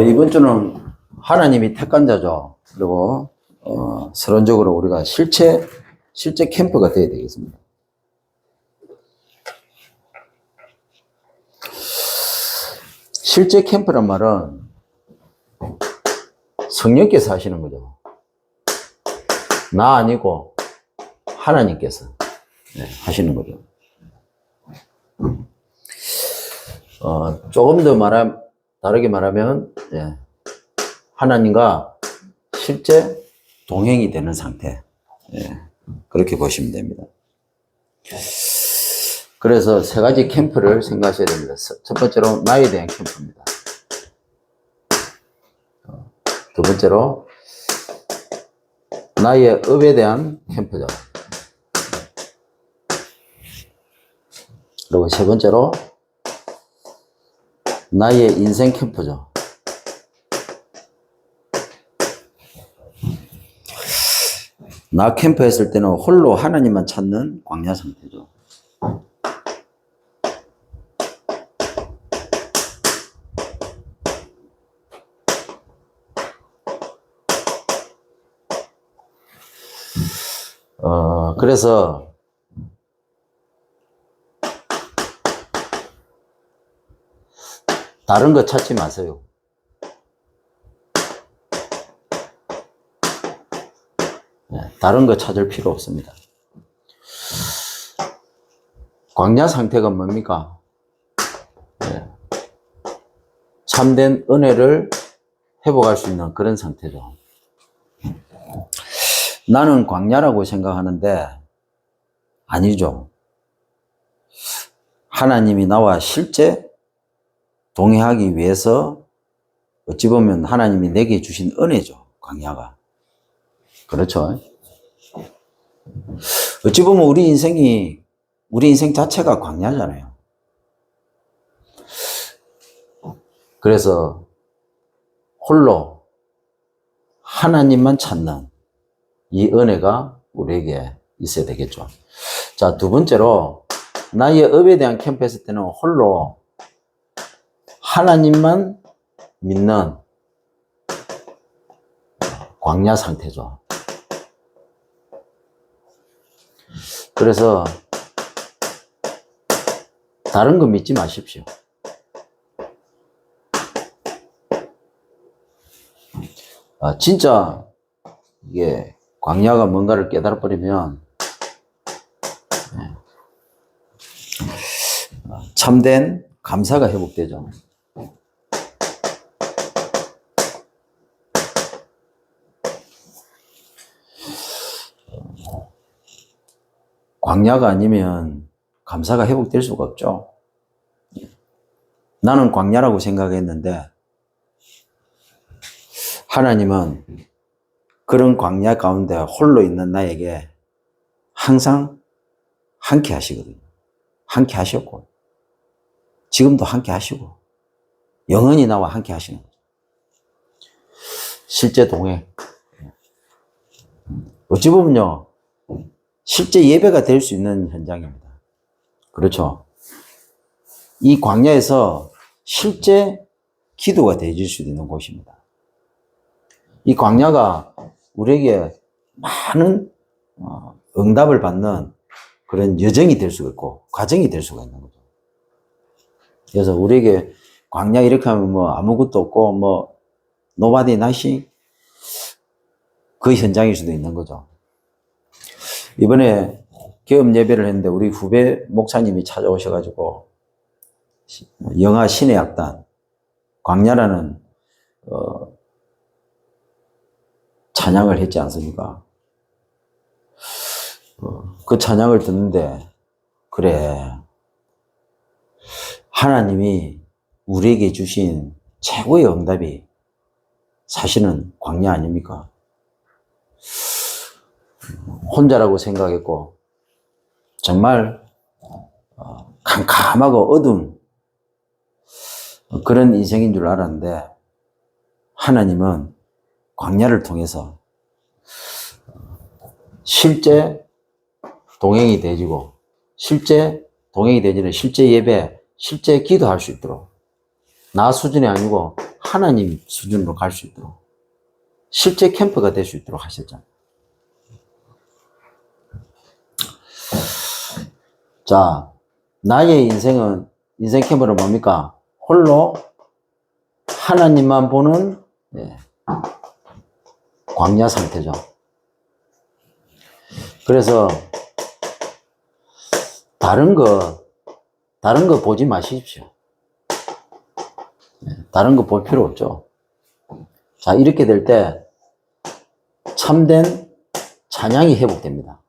이번 주는 하나님이 택한 자죠. 그리고, 서론적으로 우리가 실제 캠프가 되어야 되겠습니다. 실제 캠프란 말은 성령께서 하시는 거죠. 나 아니고 하나님께서 하시는 거죠. 조금 더 다르게 말하면, 하나님과 실제 동행이 되는 상태. 그렇게 보시면 됩니다. 그래서 세 가지 캠프를 생각하셔야 됩니다. 첫 번째로 나에 대한 캠프입니다. 두 번째로 나의 업에 대한 캠프죠. 그리고 세 번째로 나의 인생 캠프죠. 나 캠프 했을 때는 홀로 하나님만 찾는 광야 상태죠. 그래서 다른 거 찾지 마세요. 다른 거 찾을 필요 없습니다. 광야 상태가 뭡니까? 참된 은혜를 회복할 수 있는 그런 상태죠. 나는 광야라고 생각하는데 아니죠. 하나님이 나와 실제 동행하기 위해서 어찌 보면 하나님이 내게 주신 은혜죠. 광야가. 그렇죠. 어찌 보면 우리 인생 자체가 광야잖아요. 그래서 홀로 하나님만 찾는 이 은혜가 우리에게 있어야 되겠죠. 자, 두 번째로 나의 업에 대한 캠프 했을 때는 홀로 하나님만 믿는 광야 상태죠. 그래서 다른 거 믿지 마십시오. 진짜 이게 광야가 뭔가를 깨달아버리면 참된 감사가 회복되죠. 광야가 아니면 감사가 회복될 수가 없죠. 나는 광야라고 생각했는데 하나님은 그런 광야 가운데 홀로 있는 나에게 항상 함께 하시거든요. 함께 하셨고 지금도 함께 하시고 영원히 나와 함께 하시는 거죠. 실제 동행. 어찌 보면요, 실제 예배가 될 수 있는 현장입니다. 그렇죠. 이 광야에서 실제 기도가 되어질 수 있는 곳입니다. 이 광야가 우리에게 많은 응답을 받는 그런 여정이 될 수가 있고 과정이 될 수가 있는 거죠. 그래서 우리에게 광야 이렇게 하면 뭐 아무것도 없고 뭐 nobody nothing 그 현장일 수도 있는 거죠. 이번에 개업 예배를 했는데 우리 후배 목사님이 찾아오셔가지고 영화 신의 악단 광야라는 찬양을 했지 않습니까? 그 찬양을 듣는데 그래, 하나님이 우리에게 주신 최고의 응답이 사실은 광야 아닙니까? 혼자라고 생각했고 정말 캄캄하고 어두운 그런 인생인 줄 알았는데 하나님은 광야를 통해서 실제 동행이 되어지고 실제 동행이 되어지는 실제 예배, 실제 기도할 수 있도록 나 수준이 아니고 하나님 수준으로 갈 수 있도록, 실제 캠프가 될 수 있도록 하셨잖아요. 자, 나의 인생 캠프는 뭡니까? 홀로 하나님만 보는 광야 상태죠. 그래서 다른 거 보지 마십시오. 다른 거 볼 필요 없죠. 자, 이렇게 될 때 참된 찬양이 회복됩니다.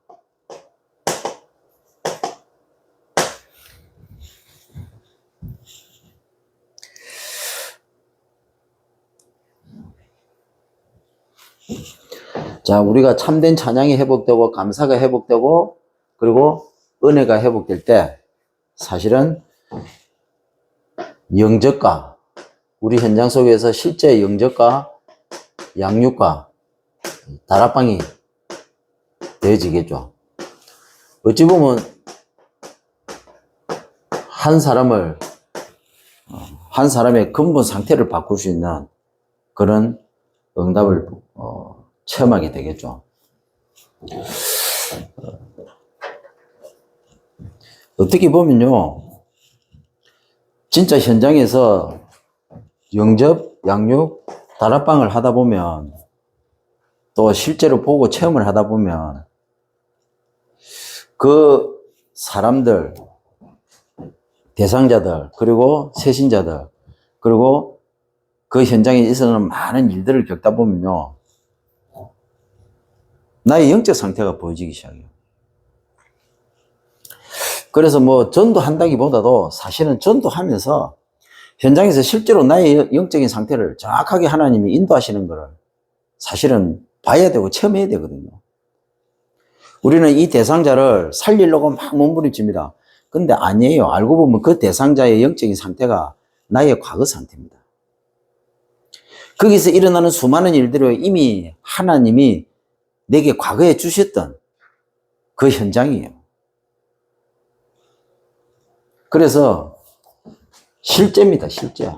자, 우리가 참된 찬양이 회복되고 감사가 회복되고 그리고 은혜가 회복될 때 사실은 영접과 우리 현장 속에서 실제 영접과 양육과 다락방이 되어지겠죠. 어찌 보면 한 사람의 근본 상태를 바꿀 수 있는 그런 응답을 체험하게 되겠죠. 어떻게 보면요, 진짜 현장에서 영접, 양육, 다락방을 하다 보면 또 실제로 보고 체험을 하다 보면 그 사람들, 대상자들, 그리고 세신자들, 그리고 그 현장에 있어서는 많은 일들을 겪다 보면요, 나의 영적 상태가 보여지기 시작해요. 그래서 뭐 전도한다기보다도 사실은 전도하면서 현장에서 실제로 나의 영적인 상태를 정확하게 하나님이 인도하시는 것을 사실은 봐야 되고 체험해야 되거든요. 우리는 이 대상자를 살리려고 막 몸부림칩니다. 근데 아니에요. 알고 보면 그 대상자의 영적인 상태가 나의 과거 상태입니다. 거기서 일어나는 수많은 일들을 이미 하나님이 내게 과거에 주셨던 그 현장이에요. 그래서 실제입니다, 실제.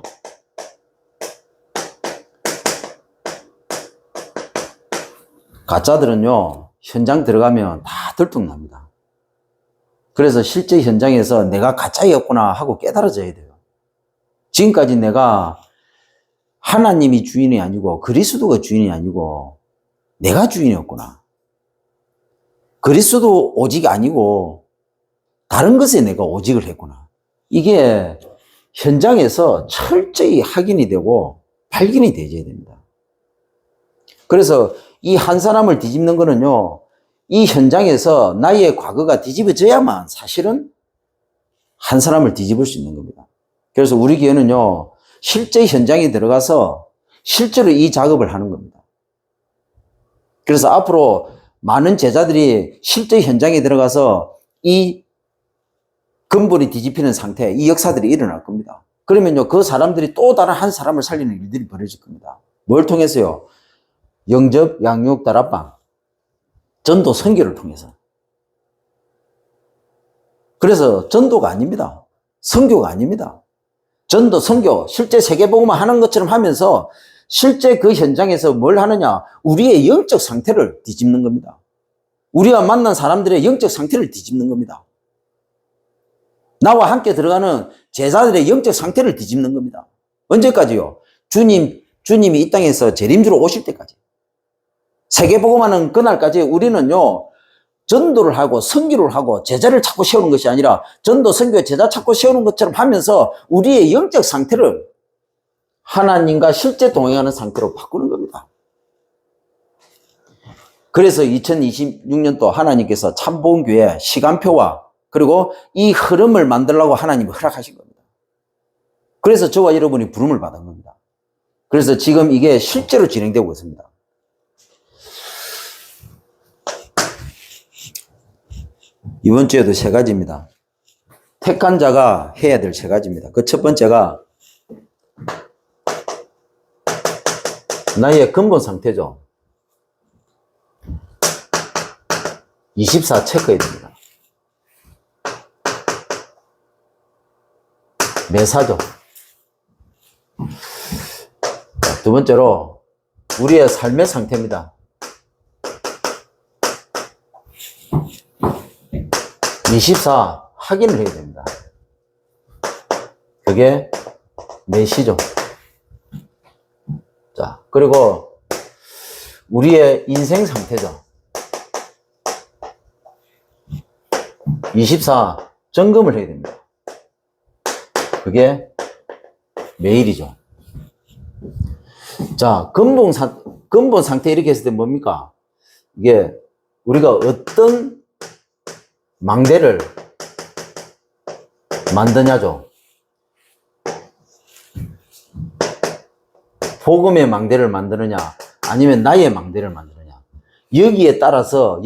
가짜들은요, 현장 들어가면 다 들통납니다. 그래서 실제 현장에서 내가 가짜였구나 하고 깨달아져야 돼요. 지금까지 내가 하나님이 주인이 아니고 그리스도가 주인이 아니고 내가 주인이었구나. 그리스도 오직이 아니고 다른 것에 내가 오직을 했구나. 이게 현장에서 철저히 확인이 되고 발견이 되어야 됩니다. 그래서 이 한 사람을 뒤집는 거는요, 이 현장에서 나의 과거가 뒤집어져야만 사실은 한 사람을 뒤집을 수 있는 겁니다. 그래서 우리 교회는요, 실제 현장에 들어가서 실제로 이 작업을 하는 겁니다. 그래서 앞으로 많은 제자들이 실제 현장에 들어가서 이 근본이 뒤집히는 상태, 이 역사들이 일어날 겁니다. 그러면요, 그 사람들이 또 다른 한 사람을 살리는 일들이 벌어질 겁니다. 뭘 통해서요? 영접, 양육, 다락방, 전도, 선교를 통해서. 그래서 전도가 아닙니다. 선교가 아닙니다. 전도, 선교, 실제 세계복음화 하는 것처럼 하면서 실제 그 현장에서 뭘 하느냐? 우리의 영적 상태를 뒤집는 겁니다. 우리가 만난 사람들의 영적 상태를 뒤집는 겁니다. 나와 함께 들어가는 제자들의 영적 상태를 뒤집는 겁니다. 언제까지요? 주님이 이 땅에서 재림주로 오실 때까지. 세계복음화는 그날까지 우리는요, 전도를 하고 선교를 하고 제자를 찾고 세우는 것이 아니라 전도, 선교, 제자 찾고 세우는 것처럼 하면서 우리의 영적 상태를 하나님과 실제 동행하는 상태로 바꾸는 겁니다. 그래서 2026년도 하나님께서 참복음교회 시간표와 그리고 이 흐름을 만들려고 하나님이 허락하신 겁니다. 그래서 저와 여러분이 부름을 받은 겁니다. 그래서 지금 이게 실제로 진행되고 있습니다. 이번 주에도 세 가지입니다. 택한 자가 해야 될 세 가지입니다. 그 첫 번째가 나의 근본 상태죠. 24 체크해야 됩니다. 매사죠. 두 번째로 우리의 삶의 상태입니다. 24 확인을 해야 됩니다. 그게 몇 시죠? 자, 그리고 우리의 인생 상태죠. 24 점검을 해야 됩니다. 그게 매일이죠. 자, 근본 상태 이렇게 했을 때 뭡니까? 이게 우리가 어떤 망대를 만드냐죠. 복음의 망대를 만드느냐, 아니면 나의 망대를 만드느냐. 여기에 따라서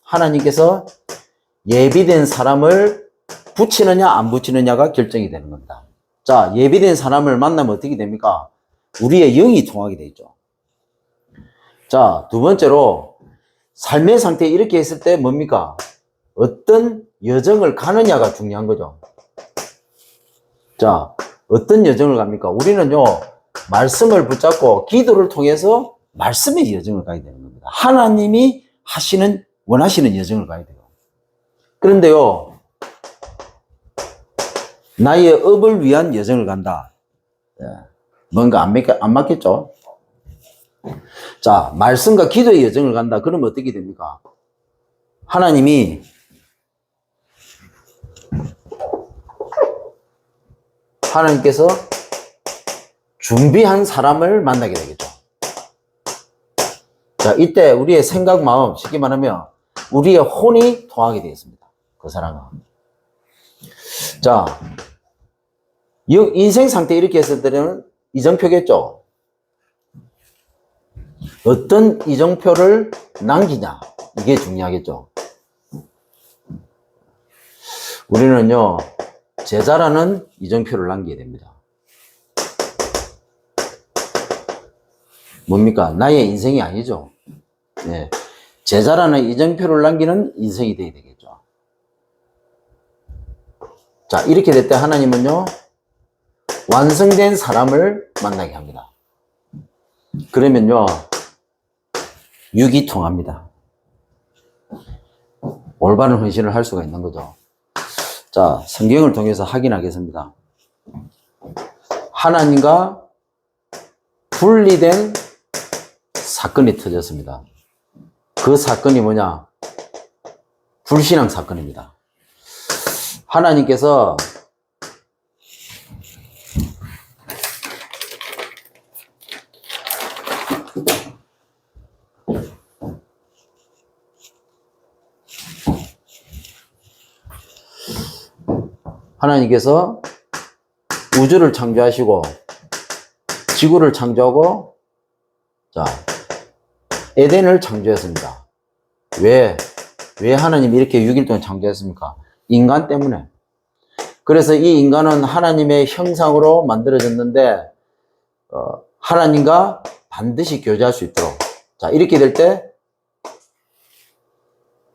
하나님께서 예비된 사람을 붙이느냐, 안 붙이느냐가 결정이 되는 겁니다. 자, 예비된 사람을 만나면 어떻게 됩니까? 우리의 영이 통하게 되죠. 자, 두 번째로, 삶의 상태 이렇게 했을 때 뭡니까? 어떤 여정을 가느냐가 중요한 거죠. 자, 어떤 여정을 갑니까? 우리는요, 말씀을 붙잡고 기도를 통해서 말씀의 여정을 가야 되는 겁니다. 하나님이 원하시는 여정을 가야 돼요. 그런데요, 나의 업을 위한 여정을 간다. 뭔가 안 맞겠죠? 자, 말씀과 기도의 여정을 간다. 그러면 어떻게 됩니까? 하나님께서 준비한 사람을 만나게 되겠죠. 자, 이때 우리의 생각, 마음, 쉽게 말하면 우리의 혼이 통하게 되겠습니다. 그 사람과. 자, 인생 상태 이렇게 했을 때는 이정표겠죠. 어떤 이정표를 남기냐, 이게 중요하겠죠. 우리는요, 제자라는 이정표를 남기게 됩니다. 뭡니까? 나의 인생이 아니죠. 네. 제자라는 이정표를 남기는 인생이 되어야 되겠죠. 자, 이렇게 될 때 하나님은요, 완성된 사람을 만나게 합니다. 그러면요, 육이 통합니다. 올바른 헌신을 할 수가 있는 거죠. 자, 성경을 통해서 확인하겠습니다. 하나님과 분리된 사건이 터졌습니다. 그 사건이 뭐냐? 불신앙 사건입니다. 하나님께서 우주를 창조하시고 지구를 창조하고 자 에덴을 창조했습니다. 왜 하나님이 이렇게 6일 동안 창조했습니까? 인간 때문에. 그래서 이 인간은 하나님의 형상으로 만들어졌는데 하나님과 반드시 교제할 수 있도록 자 이렇게 될 때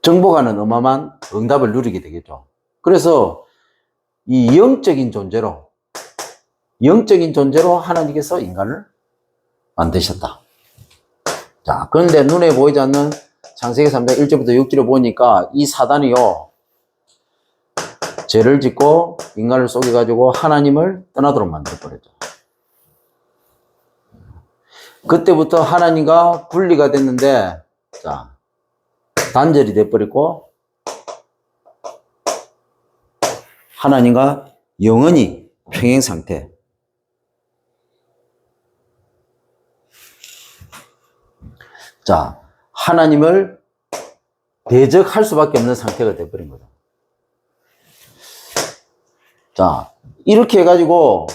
정복하는 어마어마한 응답을 누리게 되겠죠. 그래서 이 영적인 존재로 하나님께서 인간을 만드셨다. 자, 그런데 눈에 보이지 않는 창세기 3장 1절부터 6절을 보니까 이 사단이요, 죄를 짓고 인간을 속여가지고 하나님을 떠나도록 만들어버렸죠. 그때부터 하나님과 분리가 됐는데, 자, 단절이 돼버리고, 하나님과 영원히 평행 상태. 자, 하나님을 대적할 수밖에 없는 상태가 돼버린 거죠. 자, 이렇게 해가지고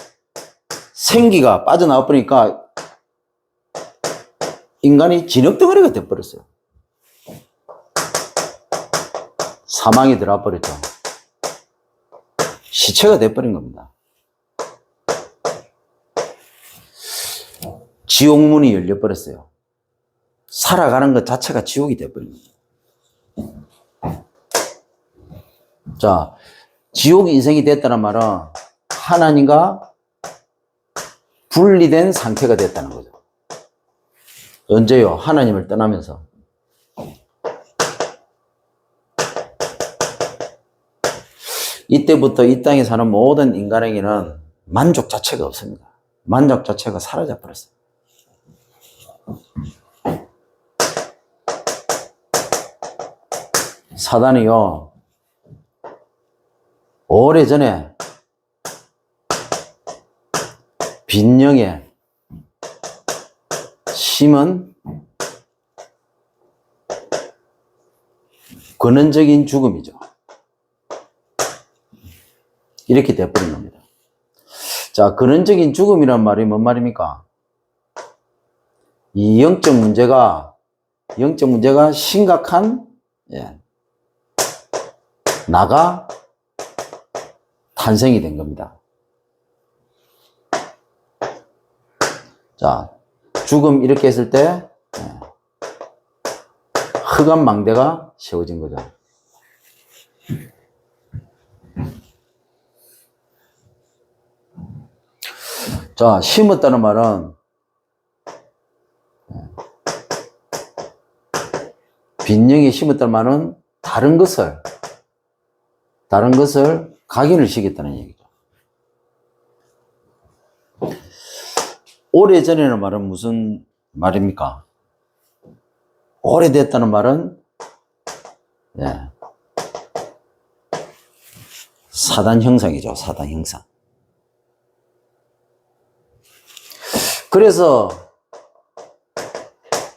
생기가 빠져나와 버리니까 인간이 진흙덩어리가 돼버렸어요. 사망이 들어와 버렸죠. 시체가 돼버린 겁니다. 지옥문이 열려버렸어요. 살아가는 것 자체가 지옥이 돼버린 겁니다. 자, 지옥 인생이 됐다는 말은 하나님과 분리된 상태가 됐다는 거죠. 언제요? 하나님을 떠나면서. 이때부터 이 땅에 사는 모든 인간에게는 만족 자체가 없습니다. 만족 자체가 사라져 버렸어요. 사단이요, 오래전에 빈령에 심은 근원적인 죽음이죠. 이렇게 돼버린 겁니다. 자, 근원적인 죽음이란 말이 뭔 말입니까? 이 영적 문제가 심각한, 나가 탄생이 된 겁니다. 자, 죽음 이렇게 했을 때, 흑암 망대가 세워진 거죠. 자, 심었다는 말은 빈령에 심었다는 말은 다른 것을 각인을 시켰다는 얘기죠. 오래전에는 말은 무슨 말입니까? 오래됐다는 말은 사단 형상이죠. 사단 형상. 그래서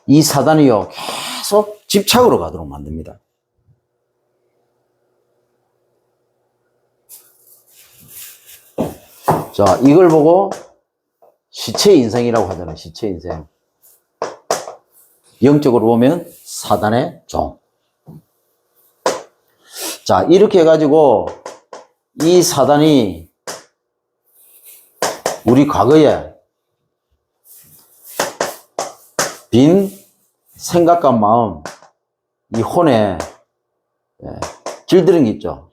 이 사단이요, 계속 집착으로 가도록 만듭니다. 자, 이걸 보고 시체 인생이라고 하잖아요. 시체 인생. 영적으로 보면 사단의 종. 자, 이렇게 해가지고 이 사단이 우리 과거에 빈 생각과 마음, 이 혼에 길들인 게 있죠.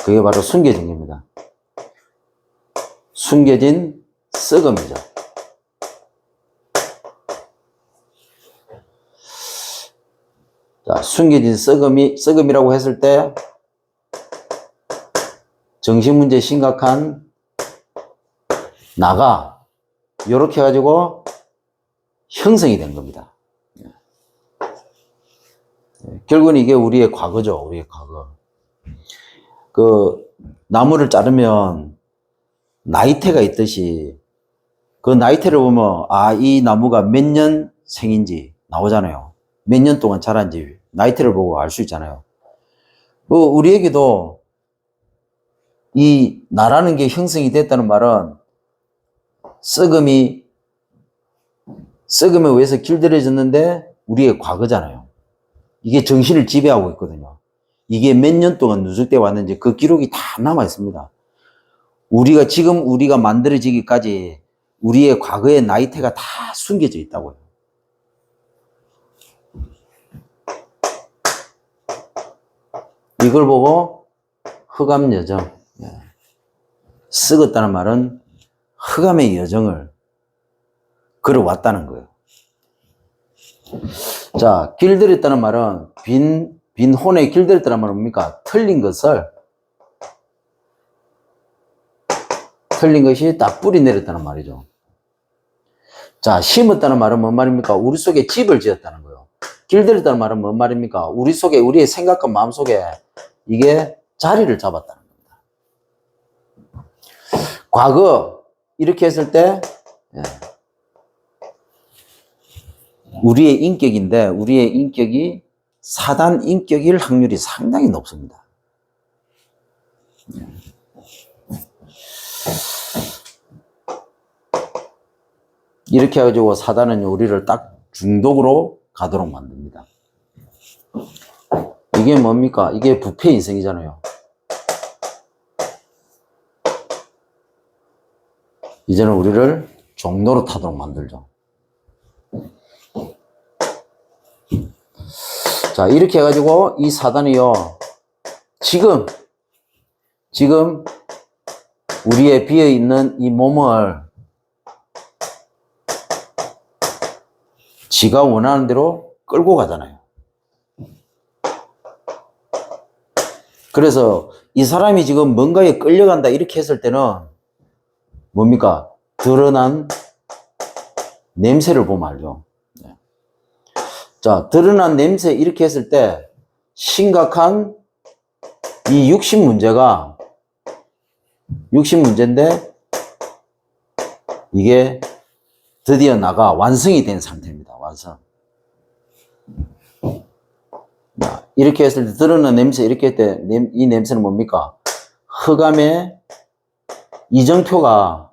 그게 바로 숨겨진 겁니다. 숨겨진 썩음이죠. 자, 숨겨진 썩음이라고 했을 때 정신문제 심각한 나가 이렇게 해가지고 형성이 된 겁니다. 결국은 이게 우리의 과거죠. 우리의 과거. 그 나무를 자르면 나이테가 있듯이 그 나이테를 보면 이 나무가 몇 년 생인지 나오잖아요. 몇 년 동안 자란지 나이테를 보고 알 수 있잖아요. 우리에게도 이 나라는 게 형성이 됐다는 말은 썩음에 의해서 길들여졌는데 우리의 과거잖아요. 이게 정신을 지배하고 있거든요. 이게 몇 년 동안 누적되어 왔는지 그 기록이 다 남아 있습니다. 우리가 만들어지기까지 우리의 과거의 나이테가 다 숨겨져 있다고요. 이걸 보고 흑암 여정, 썩었다는 말은 흑암의 여정을 걸어왔다는 거예요. 자, 길들였다는 말은 빈 혼에 길들였다는 말은 뭡니까? 틀린 것이 딱 뿌리 내렸다는 말이죠. 자, 심었다는 말은 뭔 말입니까? 우리 속에 집을 지었다는 거예요. 길들였다는 말은 뭔 말입니까? 우리 속에, 우리의 생각과 마음 속에 이게 자리를 잡았다는 겁니다. 과거, 이렇게 했을 때, 우리의 인격인데, 우리의 인격이 사단 인격일 확률이 상당히 높습니다. 이렇게 해가지고 사단은 우리를 딱 중독으로 가도록 만듭니다. 이게 뭡니까? 이게 부패 인생이잖아요. 이제는 우리를 종로로 타도록 만들죠. 자, 이렇게 해가지고 이 사단이요, 지금 우리의 비어있는 이 몸을 지가 원하는 대로 끌고 가잖아요. 그래서 이 사람이 지금 뭔가에 끌려간다 이렇게 했을 때는 뭡니까? 드러난 냄새를 보면 알죠. 자, 드러난 냄새 이렇게 했을 때 심각한 이 육신 문제인데 이게 드디어 나가 완성이 된 상태입니다. 완성. 이렇게 했을 때 드러난 냄새 이렇게 했을 때 이 냄새는 뭡니까? 흑암의 이정표가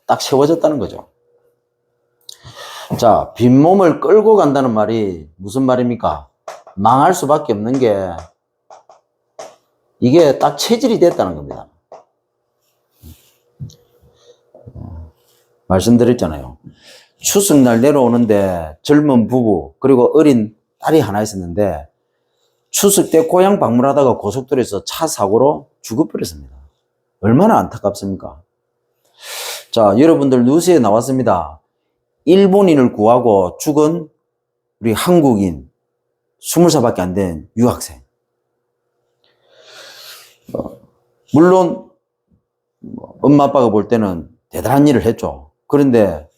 딱 세워졌다는 거죠. 자, 빈몸을 끌고 간다는 말이 무슨 말입니까? 망할 수밖에 없는 게 이게 딱 체질이 됐다는 겁니다. 말씀드렸잖아요. 추석날 내려오는데 젊은 부부 그리고 어린 딸이 하나 있었는데 추석 때 고향 방문하다가 고속도로에서 차 사고로 죽어버렸습니다. 얼마나 안타깝습니까? 자, 여러분들 뉴스에 나왔습니다. 일본인을 구하고 죽은 우리 한국인 20살밖에 안 된 유학생. 물론 엄마 아빠가 볼 때는 대단한 일을 했죠. 그런데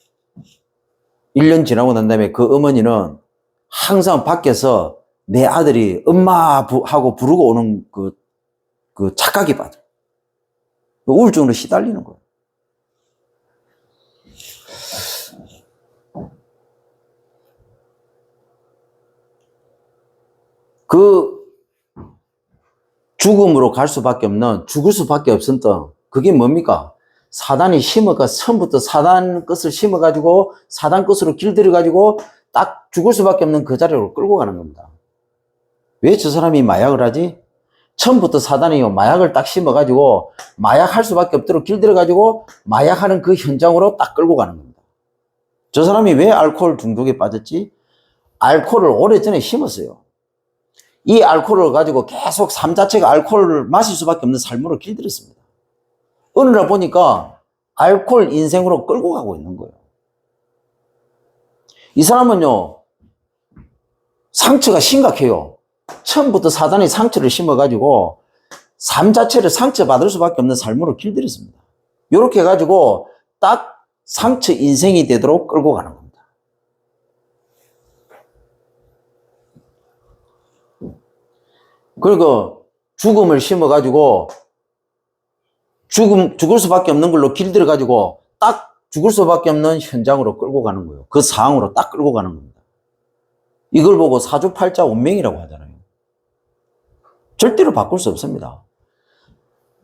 1년 지나고 난 다음에 그 어머니는 항상 밖에서 내 아들이 엄마 하고 부르고 오는 그 착각이 빠져. 우울증으로 시달리는 거예요. 그 죽음으로 갈 수밖에 없는, 죽을 수밖에 없었던 그게 뭡니까? 사단이 처음부터 사단 끝을 심어가지고 사단 끝으로 길들여가지고 딱 죽을 수밖에 없는 그 자리로 끌고 가는 겁니다. 왜 저 사람이 마약을 하지? 처음부터 사단이 마약을 딱 심어가지고 마약할 수밖에 없도록 길들여가지고 마약하는 그 현장으로 딱 끌고 가는 겁니다. 저 사람이 왜 알코올 중독에 빠졌지? 알코올을 오래전에 심었어요. 이 알코올을 가지고 계속 삶 자체가 알코올을 마실 수밖에 없는 삶으로 길들였습니다. 어느 날 보니까 알코올 인생으로 끌고 가고 있는 거예요. 이 사람은요, 상처가 심각해요. 처음부터 사단이 상처를 심어가지고 삶 자체를 상처받을 수밖에 없는 삶으로 길들였습니다. 이렇게 해가지고 딱 상처 인생이 되도록 끌고 가는 겁니다. 그리고 죽음을 심어가지고 죽을 수밖에 없는 걸로 길들여가지고 딱 죽을 수밖에 없는 현장으로 끌고 가는 거예요. 그 상황으로 딱 끌고 가는 겁니다. 이걸 보고 사주팔자 운명이라고 하잖아요. 절대로 바꿀 수 없습니다.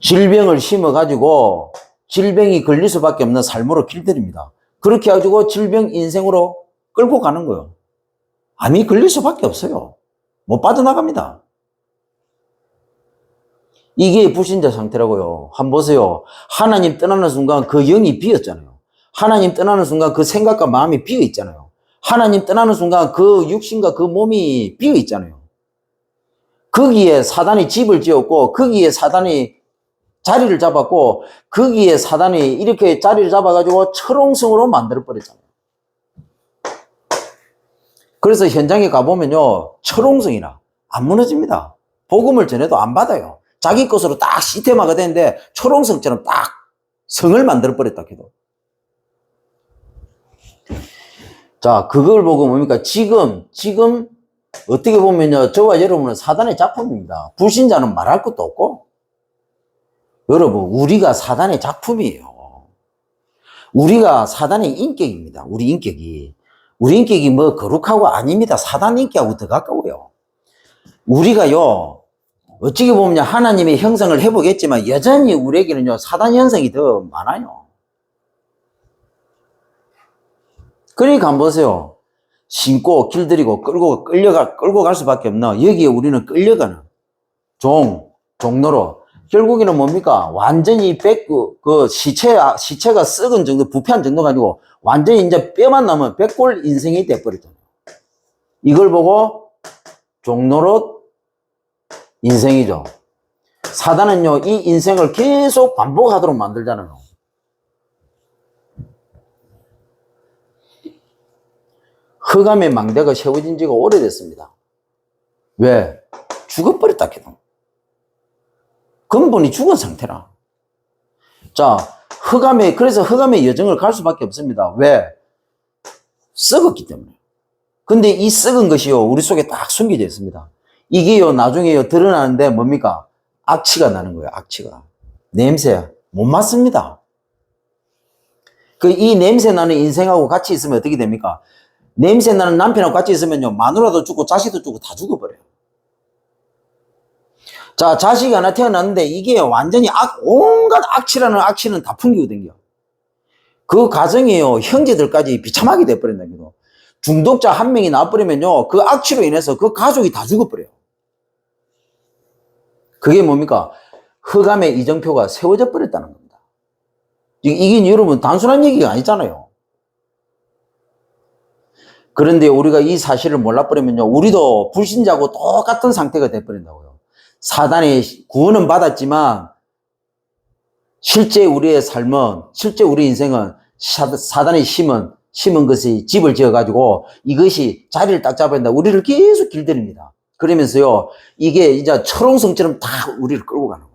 질병을 심어가지고 질병이 걸릴 수밖에 없는 삶으로 길들입니다. 그렇게 해가지고 질병 인생으로 끌고 가는 거예요. 암이 걸릴 수밖에 없어요. 못 빠져나갑니다. 이게 불신자 상태라고요. 한번 보세요. 하나님 떠나는 순간 그 영이 비었잖아요. 하나님 떠나는 순간 그 생각과 마음이 비어 있잖아요. 하나님 떠나는 순간 그 육신과 그 몸이 비어 있잖아요. 거기에 사단이 집을 지었고 거기에 사단이 자리를 잡았고 거기에 사단이 이렇게 자리를 잡아가지고 철옹성으로 만들어버렸잖아요. 그래서 현장에 가보면요, 철옹성이나 안 무너집니다. 복음을 전해도 안 받아요. 자기 것으로 딱 시스템화가 되는데 초롱성처럼 딱 성을 만들어버렸다 해도. 자, 그걸 보고 뭡니까? 지금 어떻게 보면요, 저와 여러분은 사단의 작품입니다. 불신자는 말할 것도 없고. 여러분, 우리가 사단의 작품이에요. 우리가 사단의 인격입니다. 우리 인격이 뭐 거룩하고 아닙니다. 사단 인격하고 더 가까워요. 우리가요, 어찌게 보면 하나님의 형상을 해보겠지만 여전히 우리에게는요, 사단 현상이 더 많아요. 그러니까 한번 보세요. 신고 길들이고 끌고 갈 수밖에 없나. 여기에 우리는 끌려가는 종로로. 결국에는 뭡니까? 완전히 시체가 썩은 정도, 부패한 정도 가지고 완전히 이제 뼈만 남은 백골 인생이 돼버렸잖아요. 이걸 보고 종로로 인생이죠. 사단은요, 이 인생을 계속 반복하도록 만들잖아요. 흑암의 망대가 세워진 지가 오래됐습니다. 왜? 죽어버렸다, 걔도. 근본이 죽은 상태라. 자, 그래서 흑암의 여정을 갈 수밖에 없습니다. 왜? 썩었기 때문에. 근데 이 썩은 것이요, 우리 속에 딱 숨겨져 있습니다. 이게요, 나중에요, 드러나는데 뭡니까? 악취가 나는 거예요, 악취가. 냄새. 못 맡습니다. 이 냄새 나는 인생하고 같이 있으면 어떻게 됩니까? 냄새 나는 남편하고 같이 있으면요, 마누라도 죽고 자식도 죽고 다 죽어버려요. 자, 자식이 하나 태어났는데 이게 완전히 온갖 악취라는 악취는 다 풍기고 댕겨. 그 가정이요, 형제들까지 비참하게 돼버린다기도. 중독자 한 명이 나와버리면요, 그 악취로 인해서 그 가족이 다 죽어버려요. 그게 뭡니까? 흑암의 이정표가 세워져 버렸다는 겁니다. 이게 여러분 단순한 얘기가 아니잖아요. 그런데 우리가 이 사실을 몰라버리면요, 우리도 불신자고 똑같은 상태가 돼버린다고요. 사단의 구원은 받았지만 실제 우리의 삶은, 실제 우리 인생은 사단의 심은 것이 집을 지어가지고 이것이 자리를 딱 잡아야 된다. 우리를 계속 길들입니다. 그러면서요, 이게 이제 철옹성처럼 다 우리를 끌고 가는 거예요.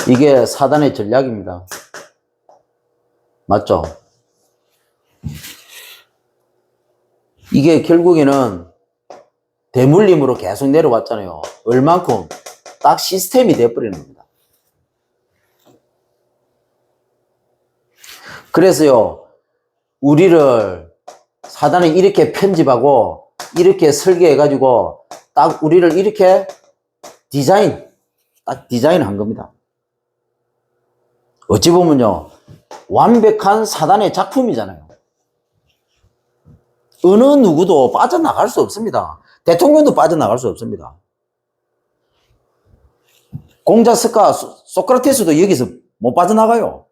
이게 사단의 전략입니다. 맞죠? 이게 결국에는 대물림으로 계속 내려왔잖아요. 얼만큼? 딱 시스템이 돼버리는 겁니다. 그래서요, 우리를 사단이 이렇게 편집하고 이렇게 설계해가지고 딱 우리를 이렇게 딱 디자인한 겁니다. 어찌 보면요, 완벽한 사단의 작품이잖아요. 어느 누구도 빠져나갈 수 없습니다. 대통령도 빠져나갈 수 없습니다. 공자 소크라테스도 여기서 못 빠져나가요.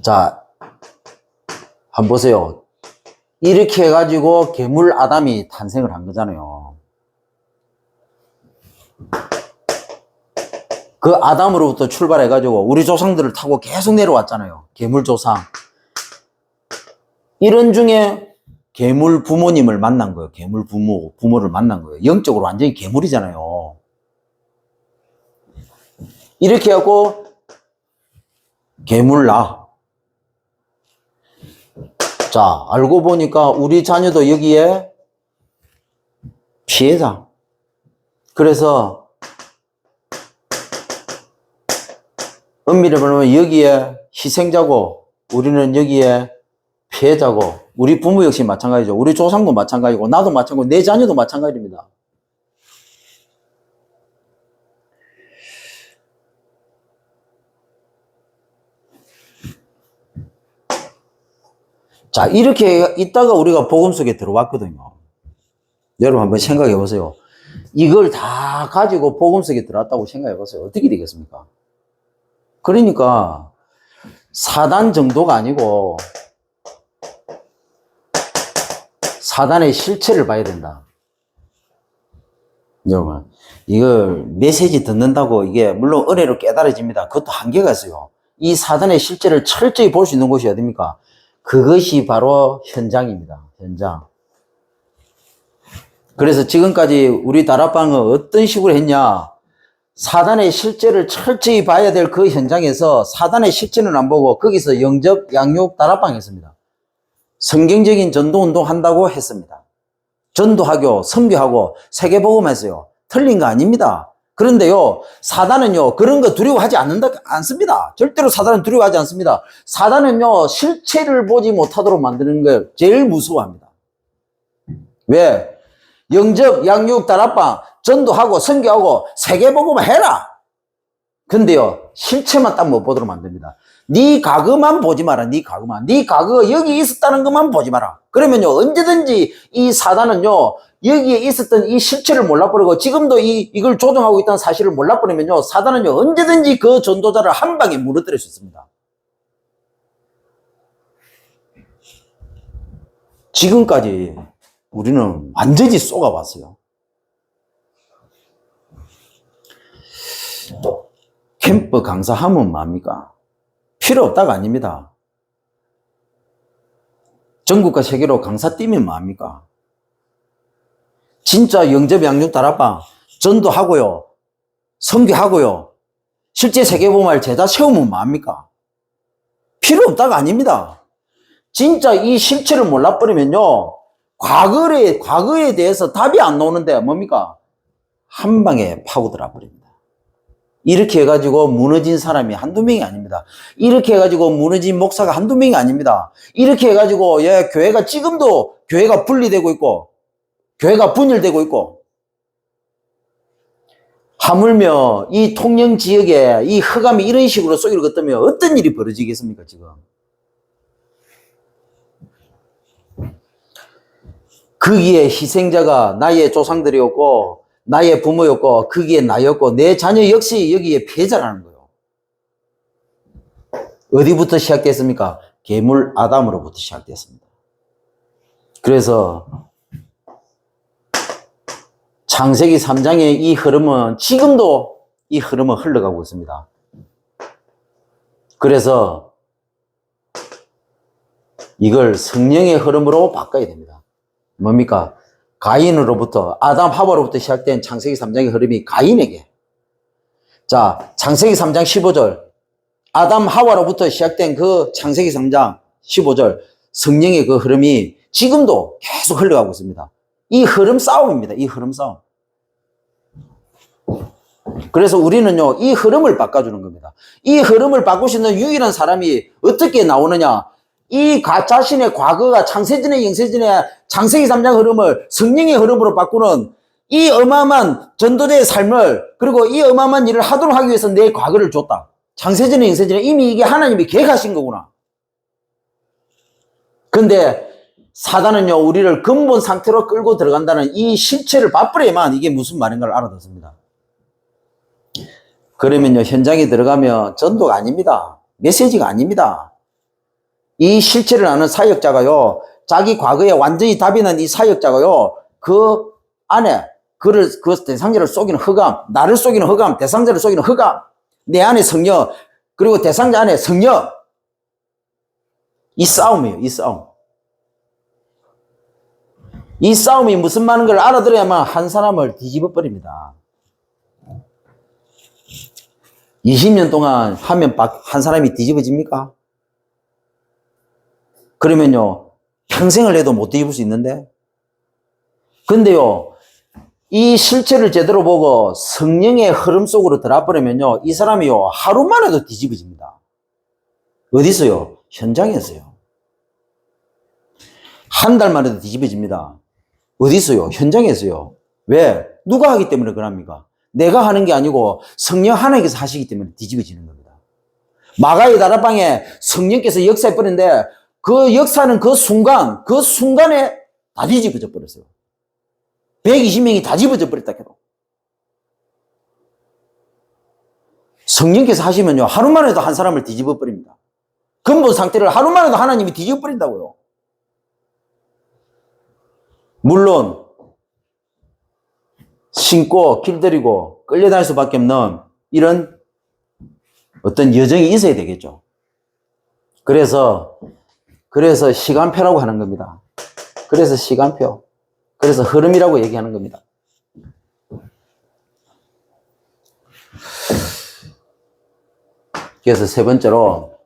자, 한번 보세요. 이렇게 해가지고 괴물 아담이 탄생을 한 거잖아요. 그 아담으로부터 출발해가지고 우리 조상들을 타고 계속 내려왔잖아요. 괴물 조상. 이런 중에 괴물 부모님을 만난 거예요. 괴물 부모를 만난 거예요. 영적으로 완전히 괴물이잖아요. 이렇게 하고 괴물나. 자, 알고 보니까 우리 자녀도 여기에 피해자. 그래서 엄밀히 말하면 여기에 희생자고 우리는 여기에 피해자고, 우리 부모 역시 마찬가지죠. 우리 조상도 마찬가지고 나도 마찬가지고 내 자녀도 마찬가지입니다. 자, 이렇게 있다가 우리가 복음 속에 들어왔거든요. 여러분 한번 생각해 보세요. 이걸 다 가지고 복음 속에 들어왔다고 생각해 보세요. 어떻게 되겠습니까? 그러니까 사단 정도가 아니고 사단의 실체를 봐야 된다. 여러분, 이걸 메시지 듣는다고 이게 물론 은혜로 깨달아집니다. 그것도 한계가 있어요. 이 사단의 실체를 철저히 볼 수 있는 곳이 어딥니까? 그것이 바로 현장입니다. 현장. 그래서 지금까지 우리 다락방은 어떤 식으로 했냐? 사단의 실제를 철저히 봐야 될 그 현장에서 사단의 실체는 안 보고 거기서 영접, 양육, 다락방 했습니다. 성경적인 전도운동 한다고 했습니다. 전도하고 선교하고 세계복음 했어요. 틀린 거 아닙니다. 그런데요, 사단은요, 그런 거 두려워하지 않습니다. 절대로 사단은 두려워하지 않습니다. 사단은요, 실체를 보지 못하도록 만드는 걸 제일 무서워합니다. 왜? 영접, 양육, 다락방, 전도하고 선교하고 세계복음 해라. 근데요, 실체만 딱 못 보도록 만듭니다. 네 과거만 보지 마라. 네 과거만. 네 과거가 여기 있었다는 것만 보지 마라. 그러면요, 언제든지 이 사단은요, 여기에 있었던 이 실체를 몰라버리고 지금도 이걸 조종하고 있다는 사실을 몰라버리면요, 사단은요, 언제든지 그 전도자를 한 방에 무너뜨릴 수 있습니다. 지금까지 우리는 완전히 쏘가봤어요. 캠프 강사하면 뭐합니까? 필요 없다가 아닙니다. 전국과 세계로 강사 뛰면 뭐합니까? 진짜 영접 양육 다락방 전도하고요. 선교하고요. 실제 세계보말 제자 세우면 뭐합니까? 필요 없다가 아닙니다. 진짜 이 실체를 몰라버리면요. 과거에 대해서 답이 안 나오는데 뭡니까? 한 방에 파고들어 버립니다. 이렇게 해가지고 무너진 사람이 한두 명이 아닙니다. 이렇게 해가지고 무너진 목사가 한두 명이 아닙니다. 이렇게 해가지고 교회가 지금도 교회가 분리되고 있고 교회가 분열되고 있고 하물며 이 통영 지역에 이 흑암이 이런 식으로 쏘기를 걷다면 어떤 일이 벌어지겠습니까 지금? 거기에 희생자가 나의 조상들이었고 나의 부모였고 거기에 나였고 내 자녀 역시 여기에 피해자라는 거예요. 어디부터 시작됐습니까? 괴물 아담으로부터 시작됐습니다. 그래서 창세기 3장의 이 흐름은 지금도 이 흐름은 흘러가고 있습니다. 그래서 이걸 성령의 흐름으로 바꿔야 됩니다. 뭡니까? 가인으로부터 아담 하와로부터 시작된 창세기 3장의 흐름이 가인에게 자 창세기 3장 15절 아담 하와로부터 시작된 그 창세기 3장 15절 성령의 그 흐름이 지금도 계속 흘러가고 있습니다. 이 흐름 싸움입니다. 이 흐름 싸움. 그래서 우리는요 이 흐름을 바꿔주는 겁니다. 이 흐름을 바꿀 수 있는 유일한 사람이 어떻게 나오느냐, 이 자신의 과거가 창세전의 영세전의 창세기 3장 흐름을 성령의 흐름으로 바꾸는 이 어마어마한 전도자의 삶을 그리고 이 어마어마한 일을 하도록 하기 위해서 내 과거를 줬다. 창세전의 영세전에 이미 이게 하나님이 계획하신 거구나. 근데 사단은요 우리를 근본 상태로 끌고 들어간다는 이 실체를 맛보려야만 이게 무슨 말인가를 알아듣습니다. 그러면요 현장에 들어가면 전도가 아닙니다. 메시지가 아닙니다. 이 실체를 아는 사역자가요 자기 과거에 완전히 답이 난 이 사역자가요 그 안에 그 대상자를 속이는 흑암, 나를 속이는 흑암, 대상자를 속이는 흑암, 내 안에 성령 그리고 대상자 안에 성령, 이 싸움이에요. 이 싸움. 이 싸움이 무슨 말인 걸 알아들어야만 한 사람을 뒤집어 버립니다. 20년 동안 하면 한 사람이 뒤집어집니까? 그러면요 평생을 해도 못 뒤집을 수 있는데, 근데요 이 실체를 제대로 보고 성령의 흐름 속으로 들어버리면요 이 사람이요 하루만 해도 뒤집어집니다. 어디서요? 현장에서요. 한 달만 해도 뒤집어집니다. 어디서요? 현장에서요. 왜? 누가 하기 때문에 그럽니까? 내가 하는 게 아니고 성령 하나님께서 하시기 때문에 뒤집어지는 겁니다. 마가의 다락방에 성령께서 역사해 버렸는데 그 역사는 그 순간에 다 뒤집어져 버렸어요. 120명이 다 뒤집어져 버렸다 해도. 성령께서 하시면요 하루만 해도 한 사람을 뒤집어 버립니다. 근본 상태를 하루만 해도 하나님이 뒤집어 버린다고요. 물론 신고 길들이고 끌려다닐 수밖에 없는 이런 어떤 여정이 있어야 되겠죠. 그래서 시간표라고 하는 겁니다. 그래서 시간표. 그래서 흐름이라고 얘기하는 겁니다. 그래서 세 번째로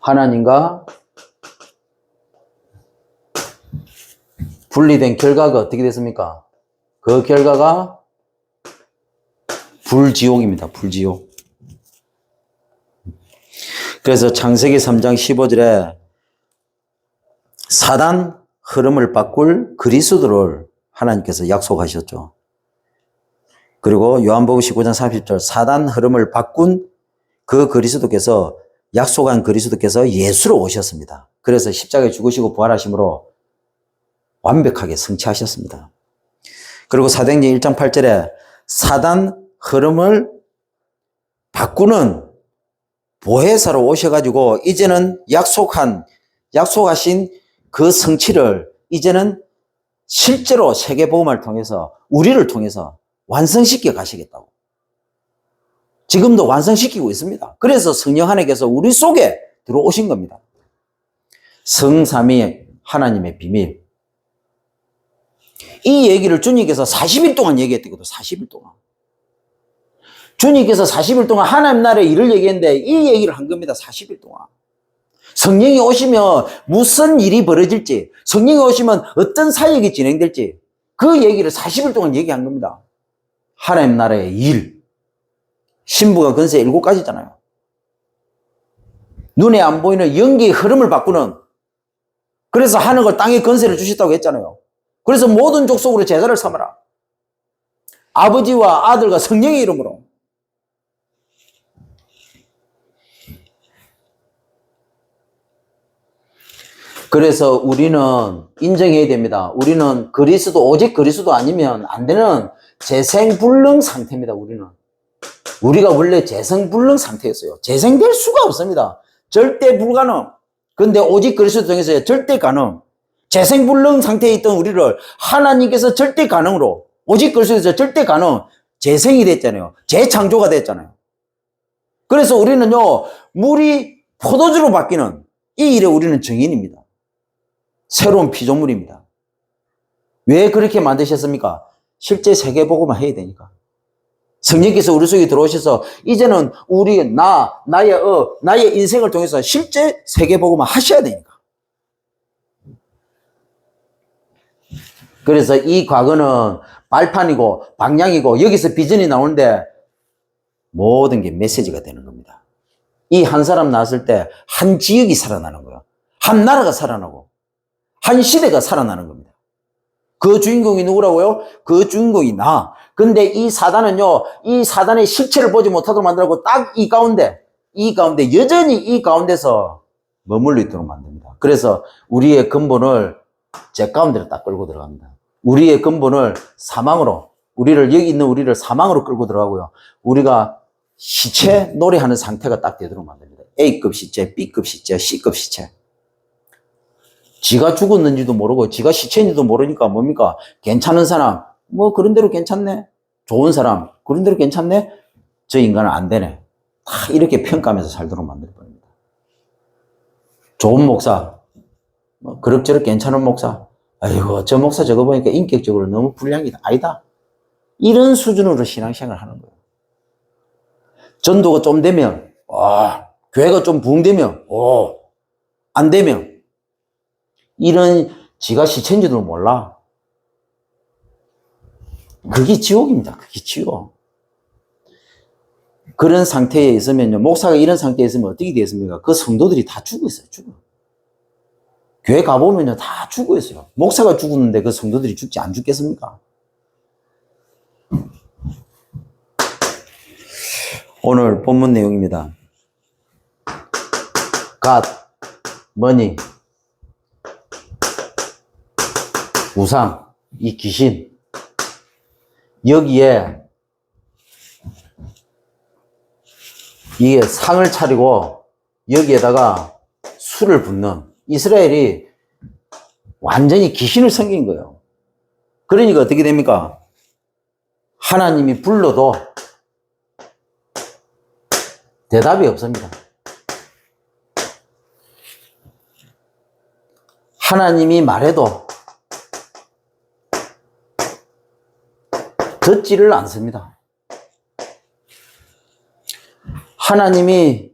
하나님과 분리된 결과가 어떻게 됐습니까? 그 결과가 불지옥입니다. 불지옥. 그래서 창세기 3장 15절에 사단 흐름을 바꿀 그리스도를 하나님께서 약속하셨죠. 그리고 요한복음 19장 30절 사단 흐름을 바꾼 그 그리스도께서 약속한 그리스도께서 예수로 오셨습니다. 그래서 십자가에 죽으시고 부활하심으로 완벽하게 성취하셨습니다. 그리고 사도행전 1장 8절에 사단 흐름을 바꾸는 보혜사로 오셔가지고 이제는 약속하신 그 성취를 이제는 실제로 세계복음을 통해서 우리를 통해서 완성시켜 가시겠다고. 지금도 완성시키고 있습니다. 그래서 성령 하나님께서 우리 속에 들어오신 겁니다. 성삼위 하나님의 비밀. 이 얘기를 주님께서 40일 동안 얘기했거든요. 40일 동안. 주님께서 40일 동안 하나님 나라의 일을 얘기했는데 이 얘기를 한 겁니다. 40일 동안. 성령이 오시면 무슨 일이 벌어질지, 성령이 오시면 어떤 사역이 진행될지 그 얘기를 40일 동안 얘기한 겁니다. 하나님 나라의 일. 신부가 건세 7가지잖아요. 눈에 안 보이는 연기의 흐름을 바꾸는, 그래서 하늘과 땅에 건세를 주셨다고 했잖아요. 그래서 모든 족속으로 제자를 삼아라. 아버지와 아들과 성령의 이름으로. 그래서 우리는 인정해야 됩니다. 우리는 오직 그리스도 아니면 안 되는 재생불능 상태입니다. 우리가 원래 재생불능 상태였어요. 재생될 수가 없습니다. 절대 불가능. 근데 오직 그리스도 통해서 절대 가능. 재생불능 상태에 있던 우리를 하나님께서 절대 가능으로, 오직 그리스도에서 절대 가능, 재생이 됐잖아요. 재창조가 됐잖아요. 그래서 우리는요, 물이 포도주로 바뀌는 이 일에 우리는 증인입니다. 새로운 피조물입니다. 왜 그렇게 만드셨습니까? 실제 세계복음을 해야 되니까. 성령께서 우리 속에 들어오셔서 이제는 나의 인생을 통해서 실제 세계복음을 하셔야 되니까. 그래서 이 과거는 발판이고 방향이고 여기서 비전이 나오는데 모든 게 메시지가 되는 겁니다. 이 한 사람 나왔을 때 한 지역이 살아나는 거예요. 한 나라가 살아나고 한 시대가 살아나는 겁니다. 그 주인공이 누구라고요? 그 주인공이 나. 근데 이 사단은요, 이 사단의 실체를 보지 못하도록 만들고 딱 이 가운데 여전히 이 가운데서 머물러 있도록 만듭니다. 그래서 우리의 근본을 제 가운데로 딱 끌고 들어갑니다. 우리의 근본을 사망으로, 여기 있는 우리를 사망으로 끌고 들어가고요. 우리가 시체 노래하는 상태가 딱 되도록 만듭니다. A급 시체, B급 시체, C급 시체. 지가 죽었는지도 모르고 지가 시체인지도 모르니까 뭡니까? 괜찮은 사람, 뭐 그런 대로 괜찮네. 좋은 사람, 그런 대로 괜찮네. 저 인간은 안 되네. 다 이렇게 평가하면서 살도록 만들어버립니다. 좋은 목사, 뭐 그럭저럭 괜찮은 목사, 아이고 저 목사 저거 보니까 인격적으로 너무 불량이다. 아니다. 이런 수준으로 신앙생활을 하는 거예요. 전도가 좀 되면 교회가 좀 부흥되면 안 되면 이런 지가 시체인지도 몰라. 그게 지옥입니다. 그게 지옥. 그런 상태에 있으면요, 목사가 이런 상태에 있으면 어떻게 되겠습니까? 그 성도들이 다 죽어 있어요. 죽어. 교회 가보면요, 다 죽어 있어요. 목사가 죽었는데 그 성도들이 죽지 안 죽겠습니까? 오늘 본문 내용입니다. God, money, 우상, 이 귀신, 여기에 이게 상을 차리고 여기에다가 술을 붓는 이스라엘이 완전히 귀신을 섬긴 거예요. 그러니까 어떻게 됩니까? 하나님이 불러도 대답이 없습니다. 하나님이 말해도 듣지를 않습니다. 하나님이